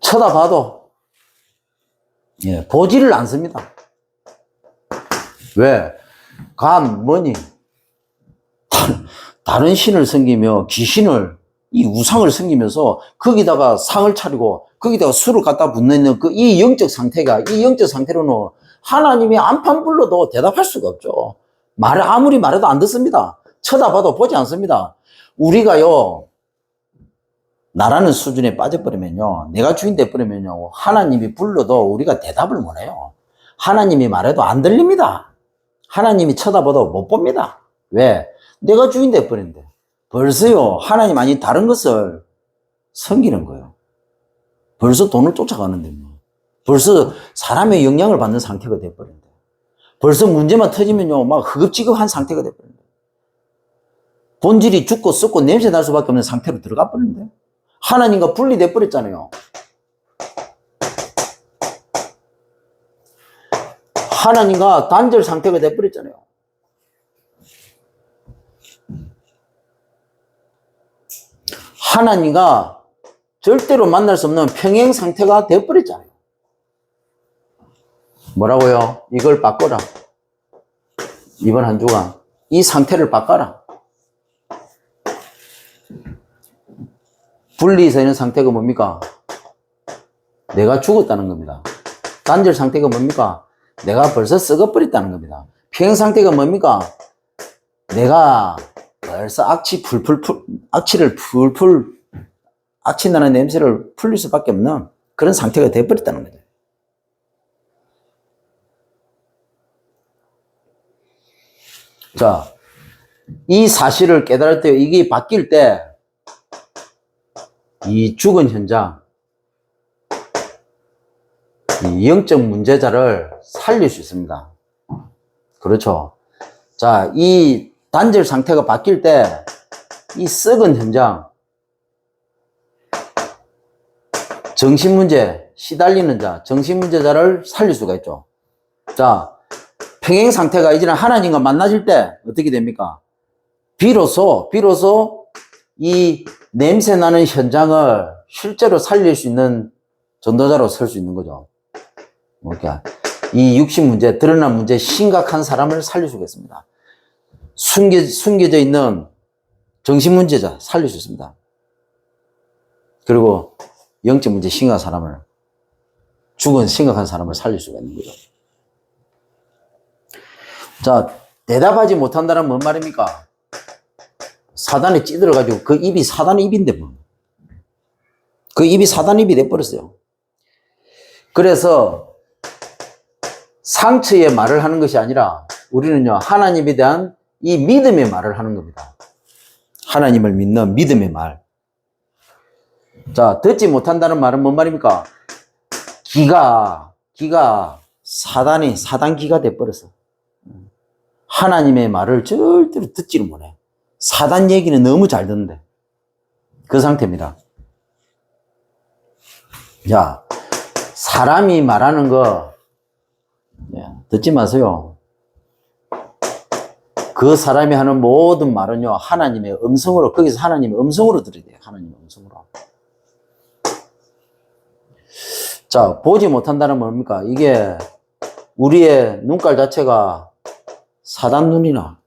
쳐다봐도 보지를 않습니다. 왜? 뭐니? 다른 신을 섬기며 귀신을, 이 우상을 섬기면서 거기다가 상을 차리고 거기다가 술을 갖다 붓는 이 영적 상태로는 하나님이 안판 불러도 대답할 수가 없죠. 아무리 말해도 안 듣습니다. 쳐다봐도 보지 않습니다. 우리가요, 나라는 수준에 빠져버리면요, 내가 주인 돼버리면요, 하나님이 불러도 우리가 대답을 못 해요. 하나님이 말해도 안 들립니다. 하나님이 쳐다봐도 못 봅니다. 왜? 내가 주인 돼버린대. 벌써요, 하나님 아닌 다른 것을 섬기는 거예요. 벌써 돈을 쫓아가는데 뭐. 벌써 사람의 영향을 받는 상태가 돼버린대. 벌써 문제만 터지면요, 막 허겁지겁한 상태가 돼버린대. 본질이 죽고 썩고 냄새 날 수밖에 없는 상태로 들어가 버린대. 하나님과 분리돼 버렸잖아요. 하나님과 단절 상태가 돼 버렸잖아요. 하나님과 절대로 만날 수 없는 평행 상태가 돼 버렸잖아요. 뭐라고요? 이걸 바꿔라. 이번 한 주간 이 상태를 바꿔라. 분리해서 있는 상태가 뭡니까? 내가 죽었다는 겁니다. 단절 상태가 뭡니까? 내가 벌써 썩어버렸다는 겁니다. 평행 상태가 뭡니까? 내가 벌써 악취를 풀풀, 악취 나는 냄새를 풀릴 수밖에 없는 그런 상태가 되어버렸다는 거죠. 자, 이 사실을 깨달을 때, 이게 바뀔 때, 이 죽은 현장, 이 영적 문제자를 살릴 수 있습니다. 그렇죠. 자, 이 단절 상태가 바뀔 때, 이 썩은 현장, 정신문제, 시달리는 자, 정신문제자를 살릴 수가 있죠. 자, 평행 상태가 이제는 하나님과 만나질 때 어떻게 됩니까? 비로소 이 냄새 나는 현장을 실제로 살릴 수 있는 전도자로 설 수 있는 거죠. 그러니까 이 육신 문제, 드러난 문제, 심각한 사람을 살릴 수가 있습니다. 숨겨져 있는 정신 문제자 살릴 수 있습니다. 그리고 영적 문제 심각한 사람을, 죽은 심각한 사람을 살릴 수가 있는 거죠. 자, 대답하지 못한다는 뭔 말입니까? 사단에 찌들어가지고 그 입이 사단의 입인데 뭐. 그 입이 사단의 입이 돼버렸어요. 그래서 상처의 말을 하는 것이 아니라 우리는요, 하나님에 대한 이 믿음의 말을 하는 겁니다. 하나님을 믿는 믿음의 말. 자, 듣지 못한다는 말은 뭔 말입니까? 기가 사단 기가 돼버렸어. 하나님의 말을 절대로 듣지를 못해. 사단 얘기는 너무 잘 듣는데. 그 상태입니다. 자, 사람이 말하는 거 듣지 마세요. 그 사람이 하는 모든 말은요, 하나님의 음성으로, 거기서 하나님의 음성으로 들어야 돼요. 하나님의 음성으로. 자, 보지 못한다는 뭡니까? 이게 우리의 눈깔 자체가 사단 눈이나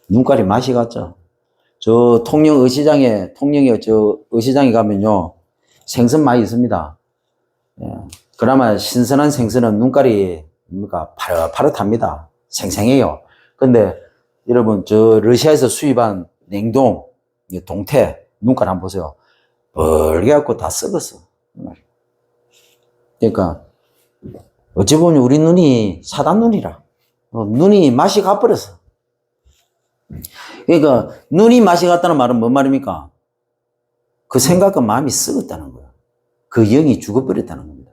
눈깔이 맛이 같죠. 저 통영의 의시장에 가면요, 생선 많이 있습니다. 예. 그나마 신선한 생선은 눈깔이 뭡니까? 파릇파릇합니다. 생생해요. 근데 여러분, 저 러시아에서 수입한 냉동, 동태 눈깔 한번 보세요. 벌게 갖고 다 썩었어. 그러니까 어찌 보면 우리 눈이 사단 눈이라. 눈이 맛이 가버렸어. 그러니까 눈이 맛이 갔다는 말은 뭔 말입니까? 그 생각과 마음이 썩었다는 거야. 그 영이 죽어버렸다는 겁니다.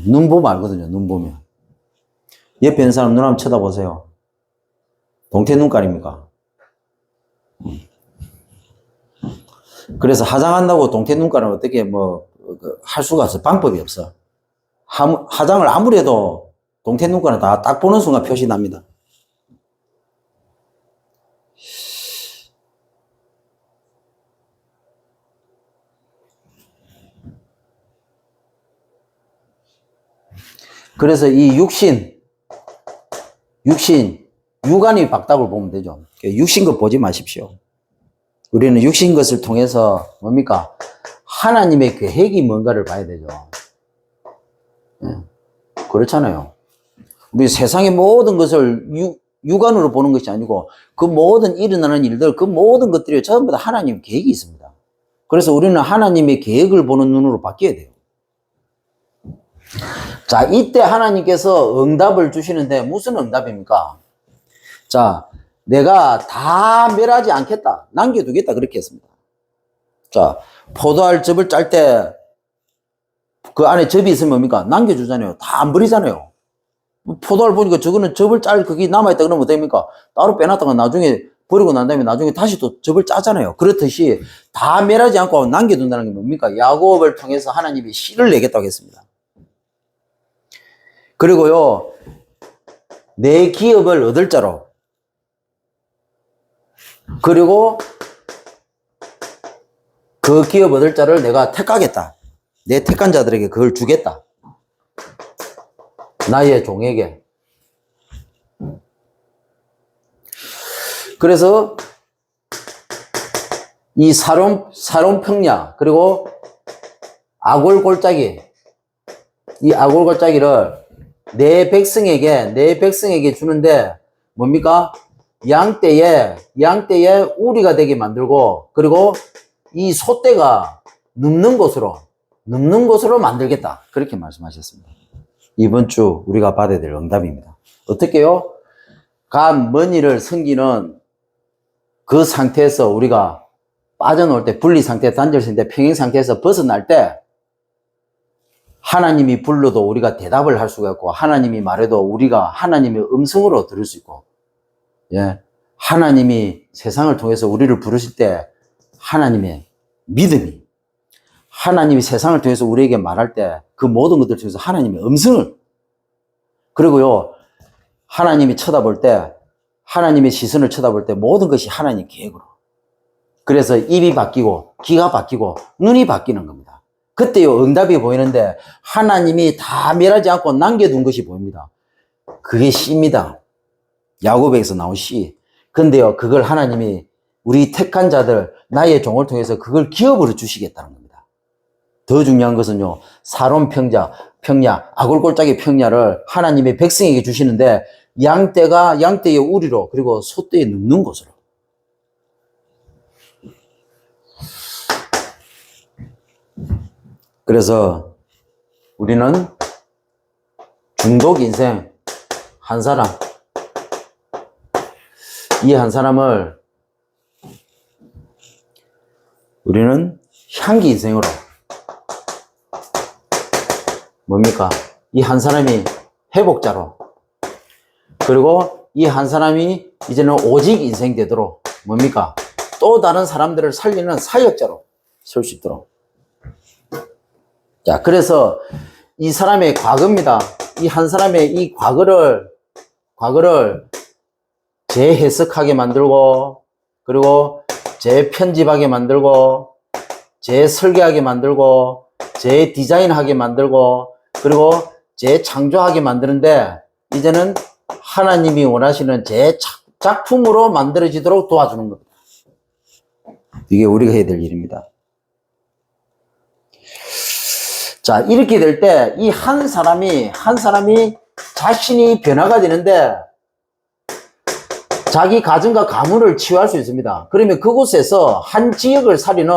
눈 보면 알거든요. 눈 보면. 옆에 있는 사람 눈 한번 쳐다보세요. 동태 눈깔입니까? 그래서 화장한다고 동태 눈깔은 어떻게 할 수가 없어. 방법이 없어. 화장을 아무리 해도 동태 눈깔은 다 딱 보는 순간 표시 납니다. 그래서 이 육안이 박답을 보면 되죠. 육신 것 보지 마십시오. 우리는 육신 것을 통해서 뭡니까? 하나님의 계획이 뭔가를 봐야 되죠. 그렇잖아요. 우리 세상의 모든 것을 육안으로 보는 것이 아니고 그 모든 일어나는 일들, 그 모든 것들이 전부 다 하나님 계획이 있습니다. 그래서 우리는 하나님의 계획을 보는 눈으로 바뀌어야 돼요. 자, 이때 하나님께서 응답을 주시는데 무슨 응답입니까? 자, 내가 다 멸하지 않겠다. 남겨두겠다. 그렇게 했습니다. 자, 포도알 즙을 짤 때 그 안에 즙이 있으면 뭡니까? 남겨주잖아요. 다 안 버리잖아요. 포도알 보니까 저거는 즙을 짤 그게 남아있다 그러면 어떡합니까? 따로 빼놨다가 나중에 버리고 난 다음에 나중에 다시 또 즙을 짜잖아요. 그렇듯이 다 멸하지 않고 남겨둔다는 게 뭡니까? 야곱을 통해서 하나님이 씨를 내겠다고 했습니다. 그리고요, 내 기업을 얻을 자로, 그리고 그 기업 얻을 자를 내가 택하겠다. 내 택한 자들에게 그걸 주겠다. 나의 종에게. 그래서 이 사론 평야, 그리고 아골골짜기, 이 아골골짜기를 내 백성에게 주는데 뭡니까? 양떼에 우리가 되게 만들고, 그리고 이 소떼가 눕는 곳으로 만들겠다. 그렇게 말씀하셨습니다. 이번 주 우리가 받아야 될 응답입니다. 어떻게요? 간 머니를 섬기는 그 상태에서 우리가 빠져나올 때, 분리 상태, 단절 상태, 평행 상태에서 벗어날 때 하나님이 불러도 우리가 대답을 할 수가 있고, 하나님이 말해도 우리가 하나님의 음성으로 들을 수 있고, 예, 하나님이 세상을 통해서 우리를 부르실 때 하나님의 믿음이, 하나님이 세상을 통해서 우리에게 말할 때 그 모든 것들 중에서 하나님의 음성을, 그리고요, 하나님이 쳐다볼 때, 하나님의 시선을 쳐다볼 때 모든 것이 하나님 계획으로. 그래서 입이 바뀌고 귀가 바뀌고 눈이 바뀌는 겁니다. 그때요, 응답이 보이는데 하나님이 다 멸하지 않고 남겨둔 것이 보입니다. 그게 씨입니다. 야곱에게서 나온 씨. 근데요, 그걸 하나님이 우리 택한 자들, 나의 종을 통해서 그걸 기업으로 주시겠다는 겁니다. 더 중요한 것은요, 사론 평야, 아골골짜기 평야를 하나님의 백성에게 주시는데 양떼의 우리로, 그리고 소떼에 눕는 곳으로. 그래서 우리는 중독 인생 한 사람, 이 한 사람을 우리는 향기 인생으로, 뭡니까? 이 한 사람이 회복자로, 그리고 이 한 사람이 이제는 오직 인생 되도록, 뭡니까? 또 다른 사람들을 살리는 사역자로 설 수 있도록. 자, 그래서 이 사람의 과거입니다. 이 한 사람의 이 과거를 재해석하게 만들고, 그리고 재편집하게 만들고, 재설계하게 만들고, 재디자인하게 만들고, 그리고 재창조하게 만드는데, 이제는 하나님이 원하시는 재작품으로 만들어지도록 도와주는 겁니다. 이게 우리가 해야 될 일입니다. 자, 이렇게 될 때 이 한 사람이 자신이 변화가 되는데 자기 가정과 가문을 치유할 수 있습니다. 그러면 그곳에서 한 지역을 살리는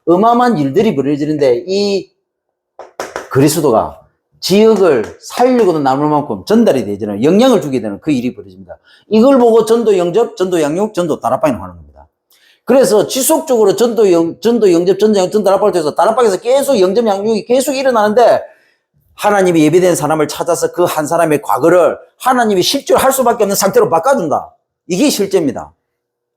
어마어마한 일들이 벌어지는데 이 그리스도가 지역을 살리고도 남을 만큼 전달이 되잖아요. 영향을 주게 되는 그 일이 벌어집니다. 이걸 보고 전도 영접, 전도 양육, 전도 다락방을 하는 겁니다. 그래서 지속적으로 전도 영접, 전도 양육, 전도 다락방을 통해서 다락방에서 계속 영접 양육이 계속 일어나는데 하나님이 예비된 사람을 찾아서 그 한 사람의 과거를 하나님이 실제로 할 수밖에 없는 상태로 바꿔준다. 이게 실제입니다.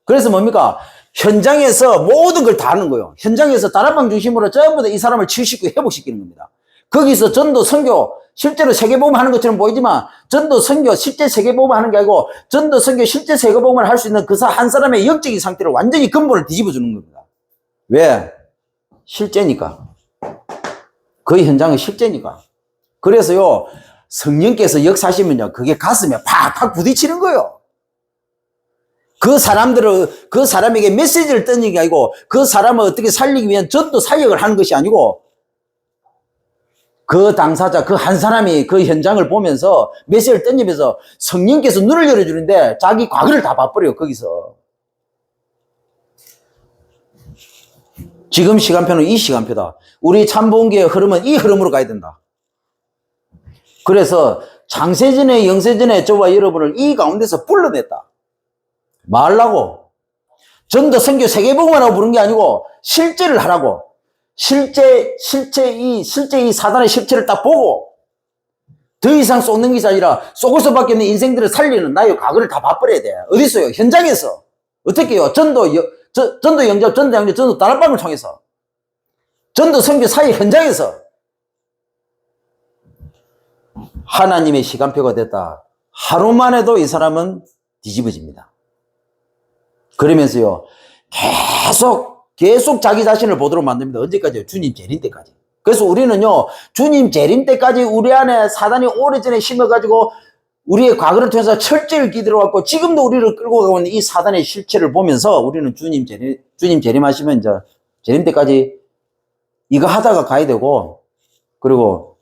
그래서 뭡니까? 현장에서 모든 걸 다 하는 거예요. 현장에서 다락방 중심으로 전부 다 이 사람을 치유시키고 회복시키는 겁니다. 거기서 전도 선교, 실제로 세계복음 하는 것처럼 보이지만 전도 선교, 실제 세계복음 하는 게 아니고 전도 선교, 실제 세계복음을 할 수 있는 그 한 사람의 영적인 상태를 완전히 근본을 뒤집어 주는 겁니다. 왜? 실제니까. 그 현장은 실제니까. 그래서요, 성령께서 역사하시면요, 그게 가슴에 팍팍 부딪히는 거예요. 그 사람에게 메시지를 던지는 게 아니고, 그 사람을 어떻게 살리기 위한 전도 사역을 하는 것이 아니고, 그 당사자, 그 한 사람이 그 현장을 보면서 메시지를 던지면서 성령께서 눈을 열어주는데 자기 과거를 다 봐버려요, 거기서. 지금 시간표는 이 시간표다. 우리 참부흥교의 흐름은 이 흐름으로 가야 된다. 그래서 창세전에 영세전에 저와 여러분을 이 가운데서 불러냈다. 말라고. 전도 선교 세계복음만 하고 부른 게 아니고 실제를 하라고. 실제 이 사단의 실체를 딱 보고 더 이상 쏟는 것이 아니라 쏟을 수밖에 없는 인생들을 살리는 나의 과거를 다 봐버려야 돼. 어디서요? 현장에서. 어떻게 해요? 전도 영접, 전도 양접, 전도 다락방을 통해서. 전도 선교 사회 현장에서. 하나님의 시간표가 됐다. 하루만 해도 이 사람은 뒤집어집니다. 그러면서요, 계속 자기 자신을 보도록 만듭니다. 언제까지요? 주님 재림 때까지. 그래서 우리는요, 주님 재림 때까지 우리 안에 사단이 오래전에 심어가지고 우리의 과거를 통해서 철저히 기들어왔고 지금도 우리를 끌고 가고 있는 이 사단의 실체를 보면서 우리는 주님 재림하시면 이제 재림 때까지 이거 하다가 가야 되고, 그리고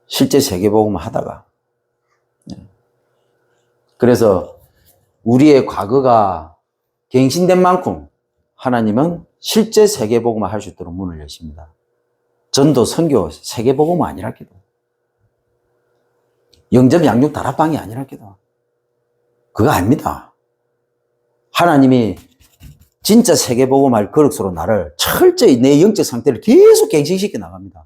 실제 세계복음 하다가. 그래서 우리의 과거가 갱신된 만큼 하나님은 실제 세계복음을 할 수 있도록 문을 여십니다. 전도, 선교, 세계복음은 아니랄게도. 영접, 양육, 다락방이 아니랄게도. 그거 아닙니다. 하나님이 진짜 세계복음 할 거룩소로 나를 철저히 내 영적 상태를 계속 갱신시켜 나갑니다.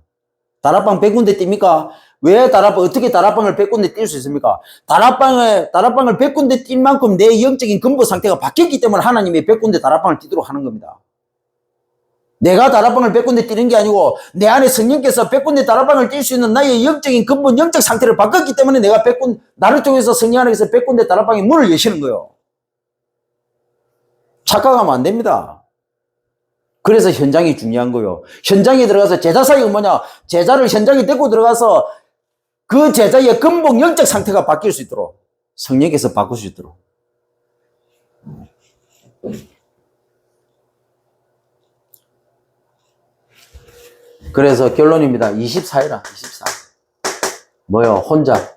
다락방 100군데 뜁니까? 왜 어떻게 다락방을 100군데 뛸 수 있습니까? 다락방을 100군데 뛴 만큼 내 영적인 근본 상태가 바뀌었기 때문에 하나님이 100군데 다락방을 뛰도록 하는 겁니다. 내가 다락방을 100군데 뛰는 게 아니고 내 안에 성령께서 100군데 다락방을 뛸 수 있는 나의 영적인 근본, 영적 상태를 바꿨기 때문에 내가 나를 통해서 성령 안에서 100군데 다락방의 문을 여시는 거예요. 착각하면 안 됩니다. 그래서 현장이 중요한 거예요. 현장에 들어가서 제자 사역은 뭐냐? 제자를 현장에 데리고 들어가서 그 제자의 근본 영적 상태가 바뀔 수 있도록 성령께서 바꿀 수 있도록. 그래서 결론입니다. 24이라 24. 뭐요? 혼자.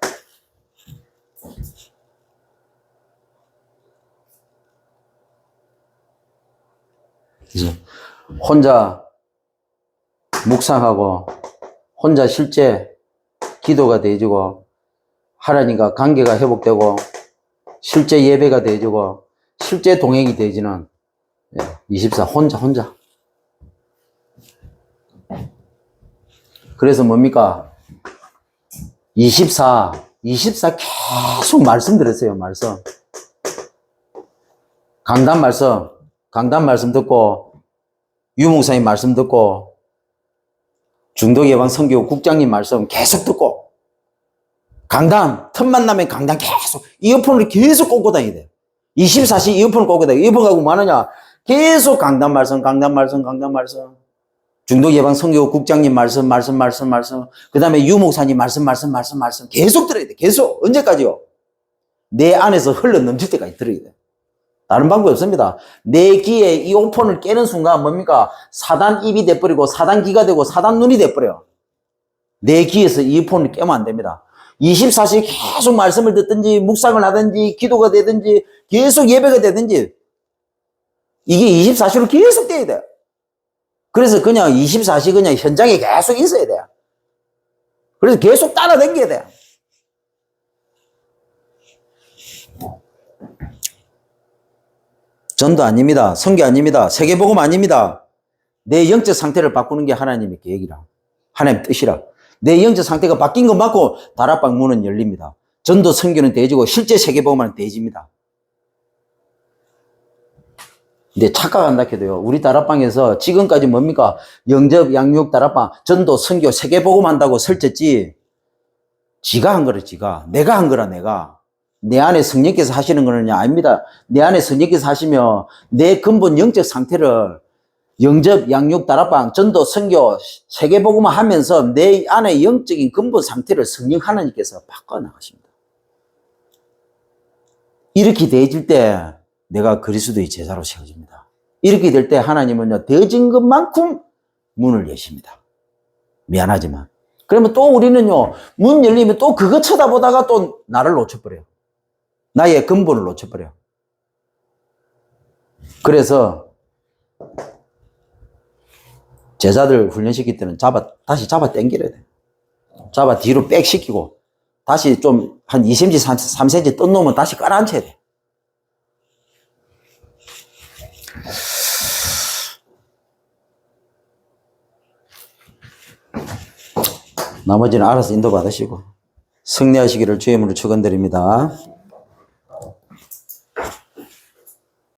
혼자 묵상하고 혼자 실제 기도가 되어지고 하나님과 관계가 회복되고 실제 예배가 되어지고 실제 동행이 되어지는 24 혼자. 그래서 뭡니까? 24 계속 말씀드렸어요. 말씀. 강단 말씀 듣고 유목사님 말씀 듣고 중독예방선교 국장님 말씀 계속 듣고 강단 틈만 나면 강단 계속 이어폰을 계속 꽂고 다니야 돼. 24시 이어폰을 꽂고 다니고 이어폰 갖고 뭐 하느냐? 계속 강단 말씀 중독예방선교 국장님 말씀 그 다음에 유목사님 말씀 계속 들어야 돼. 계속. 언제까지요? 내 안에서 흘러 넘칠 때까지 들어야 돼. 다른 방법이 없습니다. 내 귀에 이 오폰을 깨는 순간 뭡니까? 사단 입이 돼버리고 사단 귀가 되고 사단 눈이 돼버려요. 내 귀에서 이 오폰을 깨면 안 됩니다. 24시 계속 말씀을 듣든지 묵상을 하든지 기도가 되든지 계속 예배가 되든지 이게 24시로 계속 돼야 돼요. 그래서 그냥 24시 그냥 현장에 계속 있어야 돼요. 그래서 계속 따라다녀야 돼요. 전도 아닙니다. 선교 아닙니다. 세계복음 아닙니다. 내 영적 상태를 바꾸는 게 하나님의 계획이라. 하나님의 뜻이라. 내 영적 상태가 바뀐 것 맞고 다락방 문은 열립니다. 전도 선교는 되어지고 실제 세계복음은 되어집니다. 근데 착각한다 해도요. 우리 다락방에서 지금까지 뭡니까? 영접, 양육, 다락방, 전도, 선교, 세계복음 한다고 설쳤지. 지가 한 거라 지가. 내가 한 거라 내가. 내 안에 성령께서 하시는 거느냐? 아닙니다. 내 안에 성령께서 하시며 내 근본 영적 상태를 영접, 양육, 다락방, 전도, 선교, 세계복음을 하면서 내 안에 영적인 근본 상태를 성령 하나님께서 바꿔나가십니다. 이렇게 되어질 때 내가 그리스도의 제자로 세워집니다. 이렇게 될 때 하나님은요, 되어진 것만큼 문을 여십니다. 미안하지만. 그러면 또 우리는요, 문 열리면 또 그거 쳐다보다가 또 나를 놓쳐버려요. 나의 근본을 놓쳐버려요. 그래서 제자들 훈련시킬 때는 다시 잡아 당겨야 돼. 잡아 뒤로 백 시키고 다시 좀 한 2cm, 3cm 뜬 놈은 다시 깔아앉혀야 돼. 나머지는 알아서 인도받으시고 승리하시기를 주의 이름으로 축원드립니다.